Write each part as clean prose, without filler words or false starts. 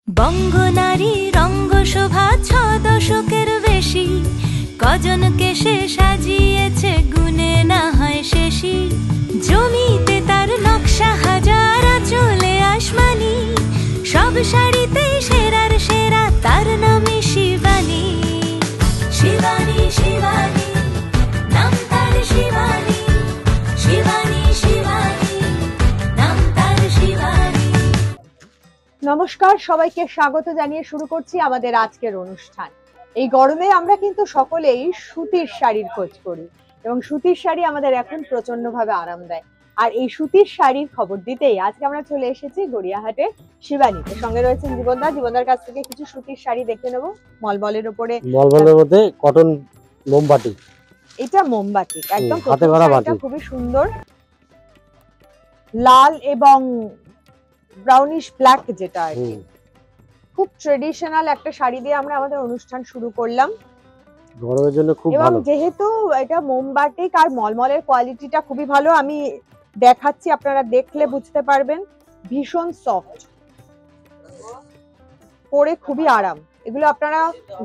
বঙ্গনারী রঙ্গশোভা ৬ দশকের বেশি, কজনকে সে সাজিয়েছে গুণে না হয় শেষই। জমিতে তার নকশা হাজার, চলে আসমানি, সব শাড়িতে সেরার সেরা, তার নামে শিবানী। শিবানী শিবানী নাম তার, শিবানী শিবানী শিবানী নাম তার, শিবানী। নমস্কার, সবাইকে স্বাগত জানিয়ে শুরু করছি আমাদের আজকের অনুষ্ঠান। এই গরমে আমরা কিন্তু সকলেই সুতির শাড়ির খোঁজ করি এবং সুতির শাড়ি আমাদের এখন প্রচন্ডভাবে আরাম দেয়। আর এই সুতির শাড়ির খবর দিতেই আজকে আমরা চলে এসেছি গড়িয়াহাটে শিবানীতে। সঙ্গে রয়েছেন জীবনদা। জীবনদার কাছ থেকে কিছু সুতির শাড়ি দেখে নেবো। মলমলের উপরে, মলমলের মধ্যে কটন মোমবাটি, এটা মোমবাটি একদম হাতে গড়া বাটি, খুবই সুন্দর, লাল এবং ব্রাউনিশ ব্ল্যাক, যেটা আর কি খুব ট্রেডিশনাল একটা শাড়ি দিয়ে আমরা আমাদের অনুষ্ঠান শুরু করলাম। গরমের জন্য খুব এবং ভালো। যেহেতু এটা মোমবাটিক আর মলমলের কোয়ালিটিটা খুবই ভালো, আমি দেখাচ্ছি, আপনারা দেখলে বুঝতে পারবেন। ভীষণ সফট, পরে খুবই আরাম। এগুলো আপনারা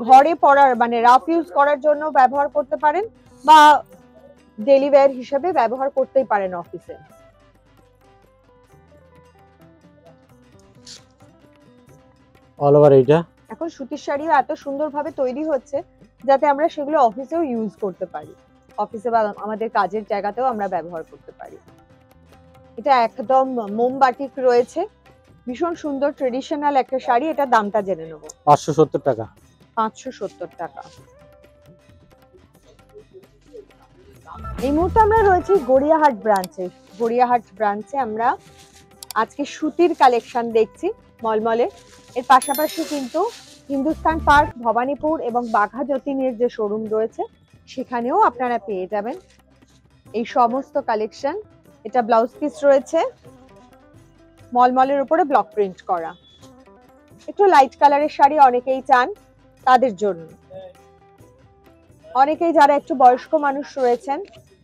ঘরে পরার মানে রাফ ইউজ করার জন্য ব্যবহার করতে পারেন বা ডেইলি ওয়্যার হিসেবে ব্যবহার করতেই পারেন অফিসে। অল ওভার এইটা। এখন সুতির শাড়িও এত সুন্দরভাবে তৈরি হচ্ছে যাতে আমরা সেগুলো অফিসেও ইউজ করতে পারি, অফিসে বা আমাদের কাজের জায়গাতেও আমরা ব্যবহার করতে পারি। এটা একদম মোমবাটিক রয়েছে, ভীষণ সুন্দর ট্রেডিশনাল একটা শাড়ি। এটা দামটা জেনে নেব। 570 টাকা। 570 টাকা। এই মুহূর্তে আমরা রয়েছি গড়িয়াহাট ব্রাঞ্চে। গড়িয়াহাট ব্রাঞ্চে আমরা আজকে সুতির কালেকশন দেখছি মলমলে। এর পাশাপাশি কিন্তু হিন্দুস্তান পার্ক, ভবানীপুর এবং বাঘা যতীনের যে শোরুম রয়েছে সেখানেও আপনারা পেয়ে যাবেন এই সমস্ত কালেকশন। এটা ব্লাউজ পিস রয়েছে মলমলের উপরে ব্লক প্রিন্ট করা। একটু লাইট কালারের শাড়ি অনেকেই চান, তাদের জন্য। অনেকেই যারা একটু বয়স্ক মানুষ রয়েছেন,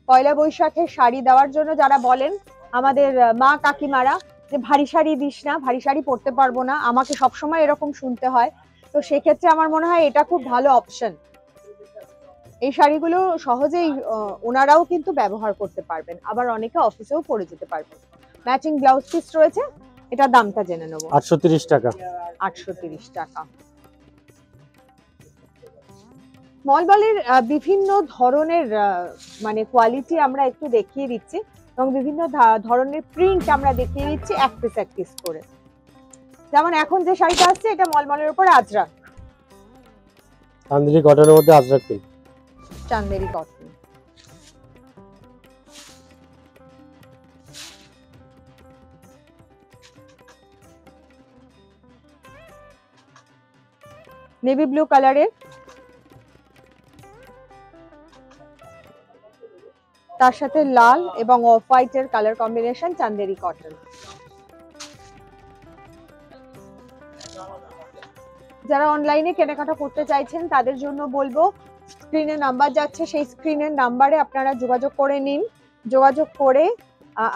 পয়লা বৈশাখে শাড়ি দেওয়ার জন্য যারা বলেন আমাদের মা কাকিমারা যে ভারী শাড়ি দিস না, ভারী শাড়ি পরতে পারবো না, আমাকে সবসময় এরকম শুনতে হয়, তো সেক্ষেত্রে আমার মনে হয় এটা খুব ভালো অপশন। এই শাড়িগুলো সহজেই ওনারাও কিন্তু ব্যবহার করতে পারবেন, আবার অনেকে অফিসেও পরে যেতে পারবেন। ম্যাচিং ব্লাউজ পিস রয়েছে। এটা দামটা জেনে নেব। 830 টাকা। 830 টাকা। মলমলের বিভিন্ন ধরনের মানে কোয়ালিটি আমরা একটু দেখিয়ে দিচ্ছি এবং বিভিন্ন ধরনের প্রিন্ট আমরা দেখিয়ে দিচ্ছি এক পিস করে। যেমন এখন যে শাড়িটা আসছে এটা মলমলের উপর আজরাক, চান্দেরি কটনের মধ্যে Ajrak print. Chanderi cotton. Navy blue কালারের, তার সাথে লাল এবং অফ হোয়াইটের কালার কম্বিনেশন, চান্দেরি কটন। যারা অনলাইনে কেনাকাটা করতে চাইছেন তাদের জন্য বলবো, স্ক্রিনে নাম্বার যাচ্ছে, সেই স্ক্রিনের নাম্বারে আপনারা যোগাযোগ করে নিন। যোগাযোগ করে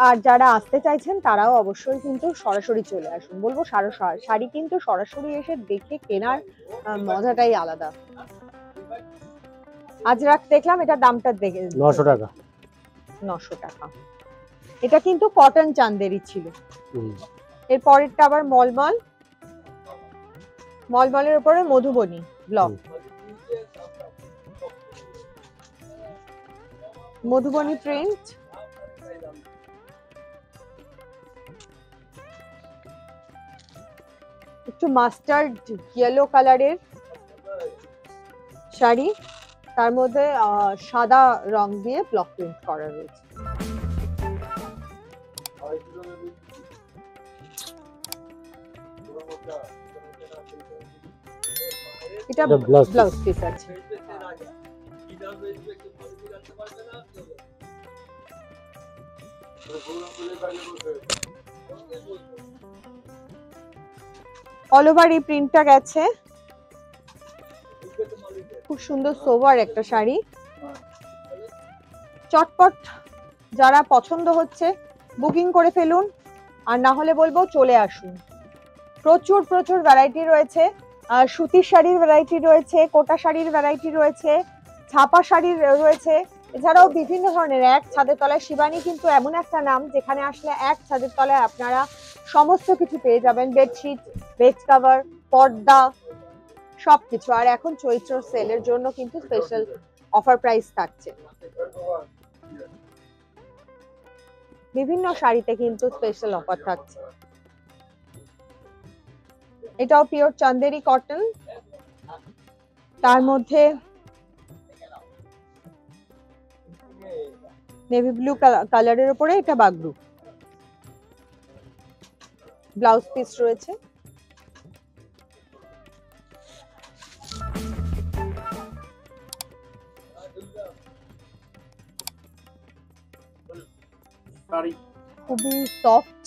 আর যারা আসতে চাইছেন তারাও অবশ্যই কিন্তু সরাসরি চলে আসুন। বলবো শাড়ি কিন্তু সরাসরি এসে দেখে কেনার মজাটাই আলাদা। আজরাক দেখলাম, এটা দামটা দেখে 900 টাকা। 900 টাকা। এটা কিন্তু কটন চান্দেরি ছিল। এর পরেরটা আবার মলমল, মলমলের উপরে মধুবনী ব্লক, মধুবনী প্রিন্ট। একটু মাস্টার্ড ইয়েলো কালারের শাড়ি, তার মধ্যে সাদা রং দিয়ে ব্লক প্রিন্ট করা রয়েছে। এটা ব্লাউজ পিস আছে। অল ওভার এই প্রিন্টটা গেছে। খুব সুন্দর সোবার একটা শাড়ি, চটপট যারা পছন্দ হচ্ছে বুকিং করে ফেলুন, আর না হলে বলবো চলে আসুন। প্রচুর প্রচুর ভ্যারাইটি রয়েছে। সুতির শাড়ির ভ্যারাইটি রয়েছে, কোটা শাড়ির ভ্যারাইটি রয়েছে, ছাপা শাড়ির রয়েছে। এছাড়াও বিভিন্ন ধরনের, এক ছাদের তলায় শিবানী কিন্তু এমন একটা নাম যেখানে আসলে এক ছাদের তলায় আপনারা সমস্ত কিছু পেয়ে যাবেন, বেডশিট, বেড কভার, পর্দা, সবকিছু। আর এখন চৈত্র সেলের জন্য কিন্তু স্পেশাল অফার প্রাইস থাকছে। বিভিন্ন শাড়িতে কিন্তু স্পেশাল অফার থাকছে। এটাও পিওর চান্দেরি কটন, তার মধ্যে নেভি ব্লু কালারের উপরে এটা বাগরু, ব্লাউজ পিস রয়েছে। খুবই সফট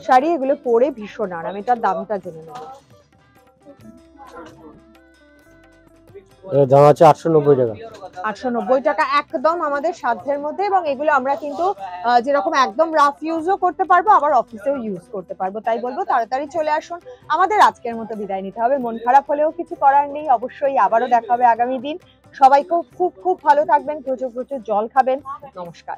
শাড়ি, এগুলো পরে ভীষণ আরাম। এটার দামটা জেনে নেব। এর দাম আছে 890 টাকা। 890 টাকা, একদম আমাদের সাধ্যের মধ্যে। এবং এগুলো আমরা কিন্তু যেরকম একদম রাফ ইউজও করতে পারবো, আবার অফিসেও ইউজ করতে পারবো। তাই বলবো তাড়াতাড়ি চলে আসুন। আমাদের আজকের মতো বিদায় নিতে হবে, মন খারাপ হলেও কিছু করার নেই। অবশ্যই আবারও দেখা হবে আগামী দিন। সবাই খুব খুব খুব ভালো থাকবেন, প্রচুর প্রচুর জল খাবেন। নমস্কার।